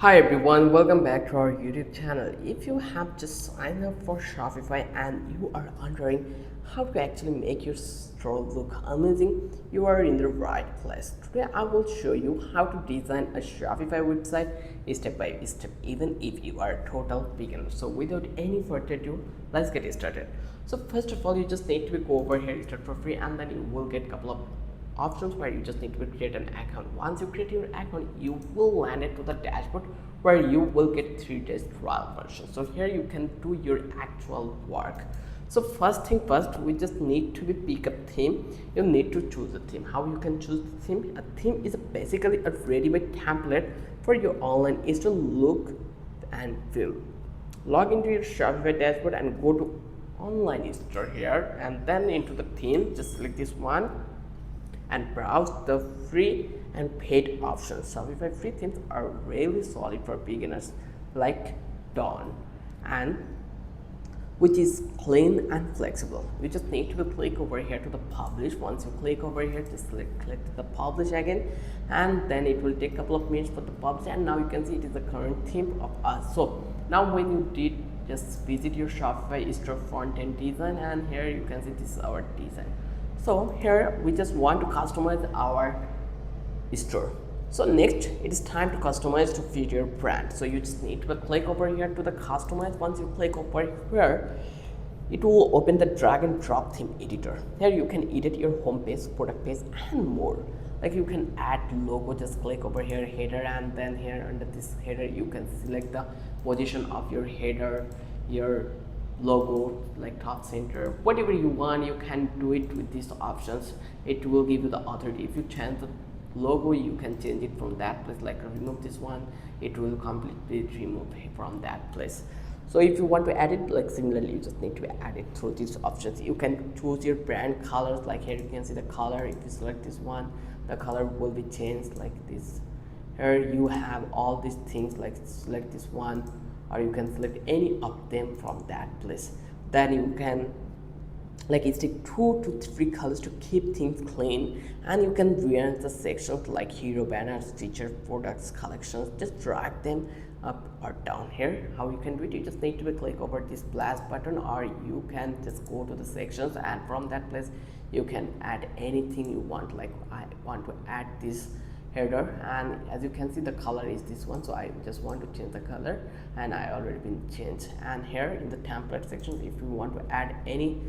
Hi everyone, welcome back to our YouTube channel. If you have just signed up for Shopify and you are wondering how to actually make your store look amazing, you are in the right place. Today I will show you how to design a Shopify website step by step, even if you are a total beginner. So without any further ado, let's get started. So first of all, you just need to go over here, start for free, and then you will get a couple of options where you just need to create an account. Once you create your account, you will land it to the dashboard where you will get 3 days trial version. So here you can do your actual work. So first thing first, we just need to pick a theme. You need to choose a theme. How you can choose the theme? A theme is basically a ready-made template for your online store look and feel. Log into your Shopify dashboard and go to online store here, and then into the theme, just select this one and browse the free and paid options. Shopify free themes are really solid for beginners like Dawn, and which is clean and flexible. You just need to click over here to the publish. Once you click over here, just click the publish again, and then it will take a couple of minutes for the publish, and now you can see it is the current theme of us. So now when you did, just visit your Shopify store front end design, and here you can see this is our design. So here we just want to customize our store. So next it is time to customize to fit your brand. So you just need to click over here to the customize. Once you click over here, it will open the drag and drop theme editor. Here you can edit your home page, product page, and more. Like you can add logo, just click over here, header, and then here under this header you can select the position of your header, your logo, like top center, whatever you want. You can do it with these options. It will give you the authority. If you change the logo, you can change it from that place, like remove this one, it will completely remove from that place. So if you want to add it, like similarly, you just need to add it through these options. You can choose your brand colors, like here you can see the color. If you select this one, the color will be changed like this. Here you have all these things, like select this one, or you can select any of them from that place. Then you can like stick 2 to 3 colors to keep things clean, and you can rearrange the sections like hero, banners, teacher, products, collections. Just drag them up or down. Here how you can do it, you just need to click over this plus button, or you can just go to the sections, and from that place you can add anything you want. Like I want to add this header, and as you can see the color is this one, so I just want to change the color, and I already been changed. And here in the template section, if you want to add any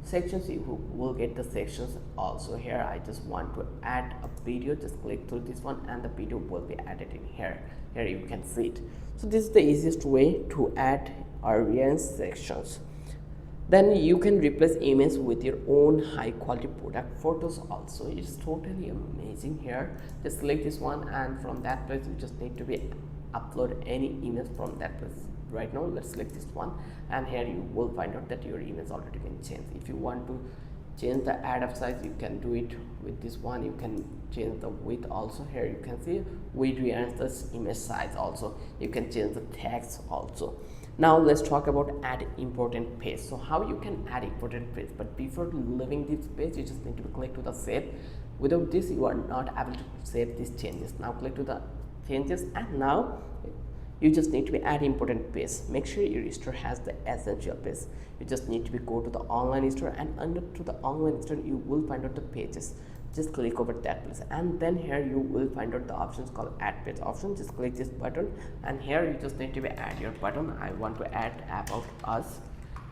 sections, you will get the sections also. Here I just want to add a video, just click through this one and the video will be added in here. Here you can see it. So this is the easiest way to add or rearrange sections. Then you can replace image with your own high quality product photos also. It's totally amazing. Here just select this one, and from that place you just need to upload any image from that place. Right now let's select this one, and here you will find out that your image already been changed. If you want to change the add of size, you can do it with this one. You can change the width also. Here you can see we rearrange this image size also. You can change the text also. Now let's talk about add important page. So how you can add important page, but before leaving this page you just need to click to the save. Without this you are not able to save these changes. Now click to the changes, and now you just need to add important page. Make sure your store has the essential page. You just need to go to the online store, and under to the online store you will find out the pages. Just click over that place, and then here you will find out the options called add page option. Just click this button, and here you just need to add your button. I want to add about us,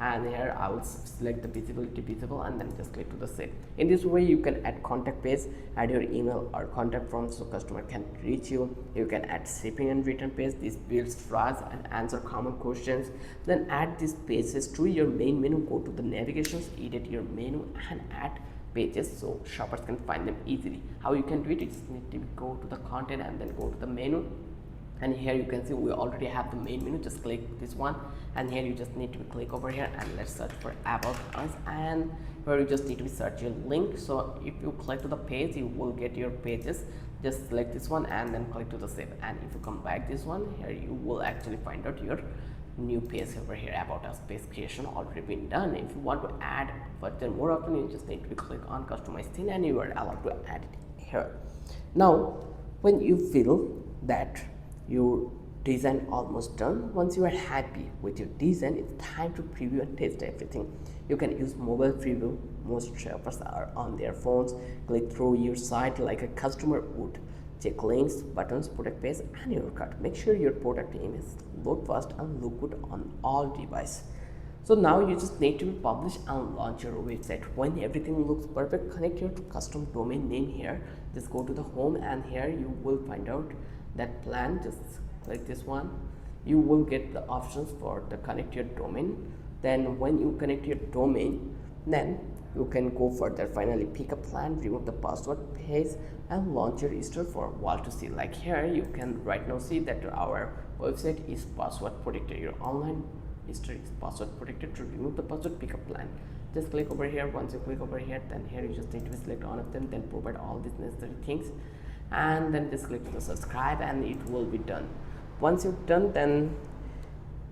and here I will select the visibility visible, and then just click to the save. In this way you can add contact page, add your email or contact form so customer can reach you. You can add shipping and return page. This builds trust and answer common questions. Then add these pages to your main menu. Go to the navigations, edit your menu, and add pages so shoppers can find them easily. How you can do it, you just need to go to the content and then go to the menu, and here you can see we already have the main menu. Just click this one, and here you just need to click over here, and let's search for about us, and here you just need to search your link. So if you click to the page, you will get your pages. Just select this one and then click to the save, and if you come back this one, here you will actually find out your new page over here. About us page creation already been done. If you want to add further more often, you just need to click on customize theme, and you are allowed to add it here. Now when you feel that your design almost done. Once you are happy with your design, it's time to preview and test everything. You can use mobile preview. Most shoppers are on their phones. Click through your site like a customer would. Check links, buttons, product page, and your cart. Make sure your product image load fast and look good on all devices. So now you just need to publish and launch your website. When everything looks perfect, connect your custom domain name here. Just go to the home, and here you will find out that plan. Just click this one. You will get the options for the connect your domain. Then when you connect your domain, then you can go further. Finally, pick a plan, remove the password page, and launch your store for all to see. Like here, you can right now see that our website is password protected. Your online store is password protected. To remove the password, pick a plan. Just click over here. Once you click over here, then here you just need to select one of them, then provide all these necessary things, and then just click to subscribe, and it will be done. Once you've done, then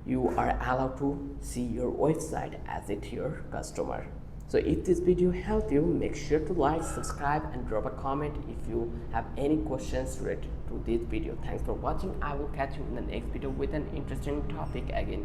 you are allowed to see your website as it your customer. So if this video helped you, make sure to like, subscribe, and drop a comment if you have any questions related to this video. Thanks for watching. I will catch you in the next video with an interesting topic again.